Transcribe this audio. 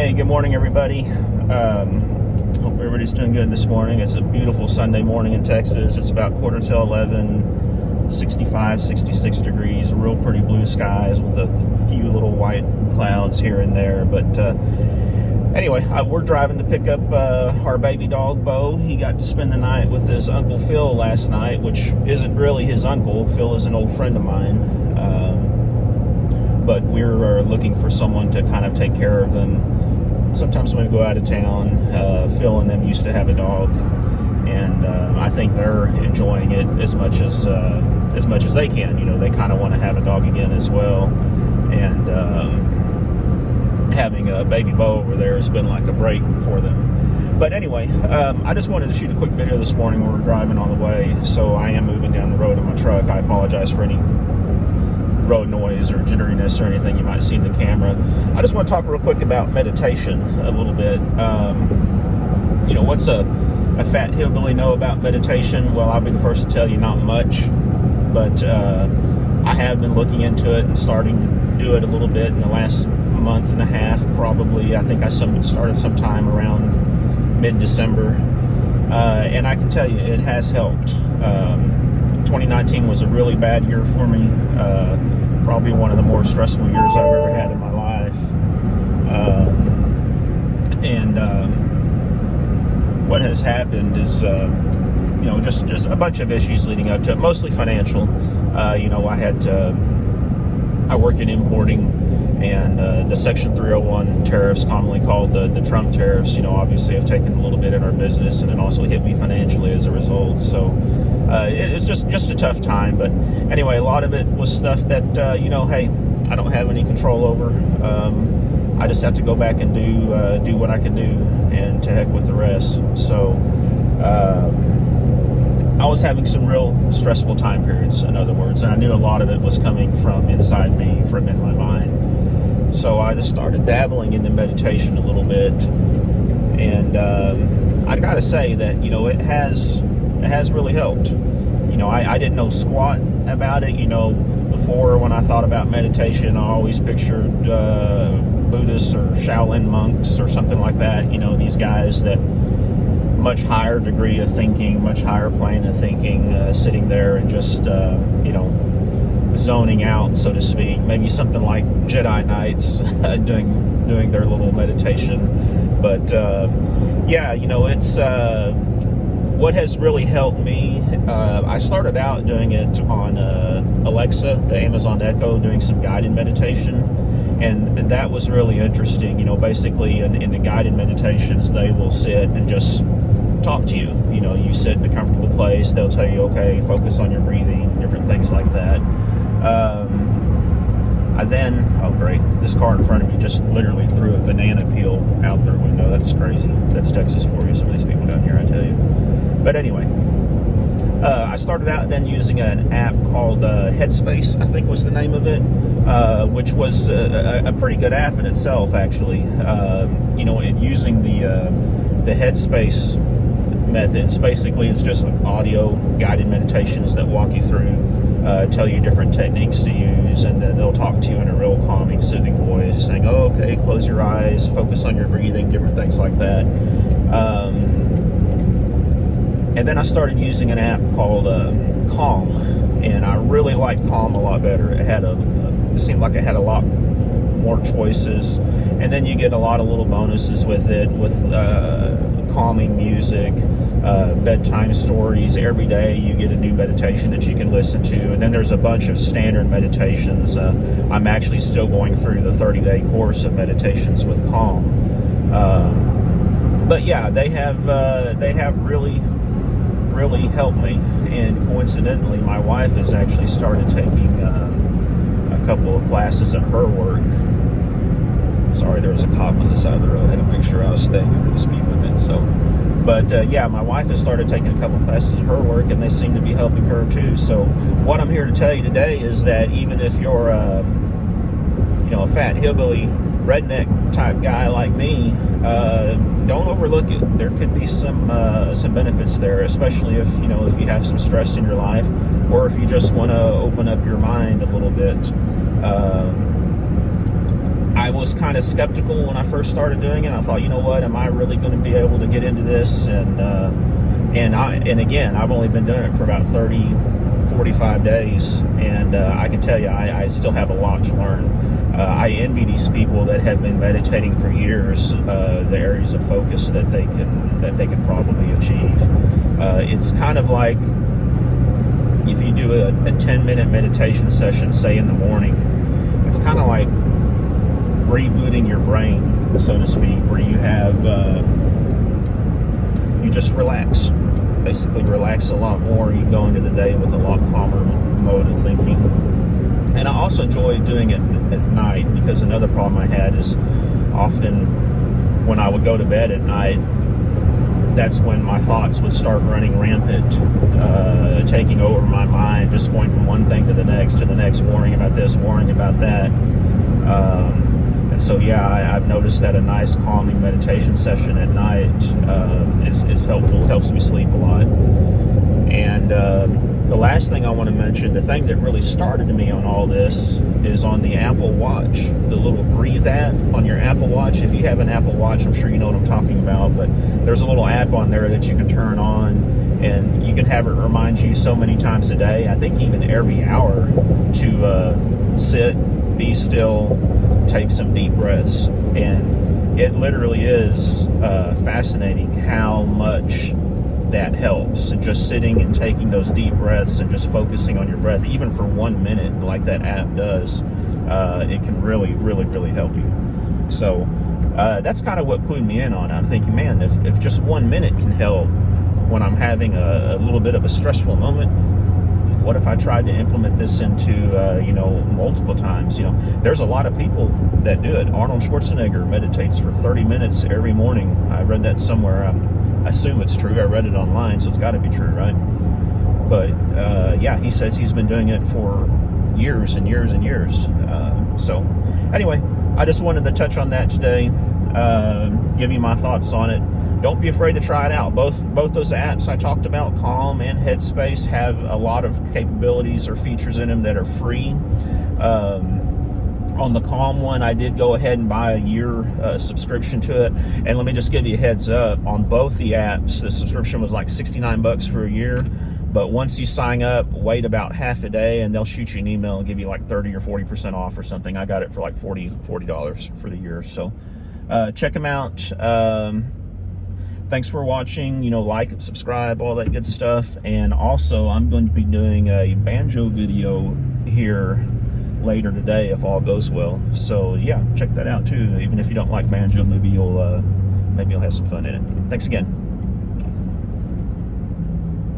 Hey, good morning, everybody. Hope everybody's doing good this morning. It's a beautiful Sunday morning in Texas. It's about 11:15, 65, 66 degrees, real pretty blue skies with a few little white clouds here and there. But anyway, we're driving to pick up our baby dog, Bo. He got to spend the night with his Uncle Phil last night, which isn't really his uncle. Phil is an old friend of mine. But we're looking for someone to kind of take care of him. Sometimes when we go out of town, Phil and them used to have a dog, and I think they're enjoying it as much as they can. You know, they kind of want to have a dog again as well, and having a baby Bo over there has been like a break for them. But anyway, I just wanted to shoot a quick video this morning when we're driving on the way. So I am moving down the road in my truck. I apologize for any road noise or jitteriness or anything you might see in the camera. I just want to talk real quick about meditation a little bit. You know, what's a fat hillbilly know about meditation? Well, I'll be the first to tell you, not much, but I have been looking into it and starting to do it a little bit in the last month and a half, probably. I think I started sometime around mid-December, and I can tell you it has helped. 2019 was a really bad year for me, probably one of the more stressful years I've ever had in my life. What has happened is, you know, just a bunch of issues leading up to it, mostly financial. You know, I work in importing, and the Section 301 tariffs, commonly called the Trump tariffs, you know, obviously have taken a little bit in our business, and it also hit me financially as a result. So it's just a tough time. But anyway, a lot of it was stuff that, you know, hey, I don't have any control over. I just have to go back and do what I can do, and to heck with the rest. So I was having some real stressful time periods, in other words, and I knew a lot of it was coming from inside me, from in my mind. So I just started dabbling into meditation a little bit, and I gotta say that, you know, it has really helped. You know, I didn't know squat about it. You know, before, when I thought about meditation, I always pictured Buddhists or Shaolin monks or something like that. You know, these guys that much higher degree of thinking, much higher plane of thinking, sitting there and just, you know, zoning out, so to speak. Maybe something like Jedi Knights doing their little meditation. But yeah, you know, it's what has really helped me. I started out doing it on Alexa, the Amazon Echo, doing some guided meditation, and that was really interesting. You know, basically in the guided meditations, they will sit and just talk to you. You know, you sit in a comfortable place, they'll tell you, okay, focus on your breathing, different things like that. Oh great, this car in front of me just literally threw a banana peel out their window. That's crazy. That's Texas for you, some of these people down here, I tell you. But anyway, I started out then using an app called Headspace, I think was the name of it, which was a pretty good app in itself, actually. You know, in using the Headspace methods, basically it's just like audio guided meditations that walk you through, tell you different techniques to use, and then they'll talk to you in a real calming, soothing voice, saying, oh, okay, close your eyes, focus on your breathing, different things like that. And then I started using an app called Calm, and I really liked Calm a lot better. It seemed like it had a lot more choices, and then you get a lot of little bonuses with it, with calming music, bedtime stories. Every day you get a new meditation that you can listen to, and then there's a bunch of standard meditations. I'm actually still going through the 30-day course of meditations with Calm. But yeah, they have really helped me, and coincidentally, my wife has actually started taking a couple of classes at her work. Sorry, there was a cop on the side of the road. I had to make sure I was staying under the speed limit. So, but yeah, my wife has started taking a couple classes at her work, and they seem to be helping her too. So, what I'm here to tell you today is that even if you're, you know, a fat hillbilly redneck type guy like me, don't overlook it. There could be some benefits there, especially if you have some stress in your life, or if you just want to open up your mind a little bit. I was kind of skeptical when I first started doing it. I thought, you know what, am I really going to be able to get into this? And again, I've only been doing it for about 45 days, and I can tell you, I still have a lot to learn. I envy these people that have been meditating for years, the areas of focus that they can probably achieve. It's kind of like if you do a 10-minute meditation session, say in the morning, it's kind of like rebooting your brain, so to speak, where you have you just relax. Basically relax a lot more. You go into the day with a lot calmer mode of thinking. And I also enjoy doing it at night, because another problem I had is often when I would go to bed at night, that's when my thoughts would start running rampant, taking over my mind, just going from one thing to the next, worrying about this, worrying about that. And so, yeah, I've noticed that a nice calming meditation session at night is helpful. It helps me sleep a lot. And the last thing I want to mention, the thing that really started me on all this, is on the Apple Watch, the little Breathe app on your Apple Watch. If you have an Apple Watch, I'm sure you know what I'm talking about, but there's a little app on there that you can turn on, and you can have it remind you so many times a day, I think even every hour, to sit, be still, take some deep breaths. And it literally is fascinating how much that helps. And just sitting and taking those deep breaths and just focusing on your breath, even for 1 minute, like that app does, it can really, really, really help you. So that's kind of what clued me in on it. I'm thinking, man, if just 1 minute can help when I'm having a little bit of a stressful moment, what if I tried to implement this into, multiple times? There's a lot of people that do it. Arnold Schwarzenegger meditates for 30 minutes every morning. I read that somewhere. I assume it's true. I read it online, so it's got to be true, right? But, yeah, he says he's been doing it for years and years and years. So, anyway, I just wanted to touch on that today, give you my thoughts on it. Don't be afraid to try it out. Both those apps I talked about, Calm and Headspace, have a lot of capabilities or features in them that are free. On the Calm one, I did go ahead and buy a year subscription to it. And let me just give you a heads up, on both the apps, the subscription was like $69 for a year. But once you sign up, wait about half a day, and they'll shoot you an email and give you like 30 or 40% off or something. I got it for like $40 for the year. So check them out. Thanks for watching. Like and subscribe, all that good stuff. And also, I'm going to be doing a banjo video here later today if all goes well. So yeah, check that out too. Even if you don't like banjo, maybe you'll have some fun in it. Thanks again.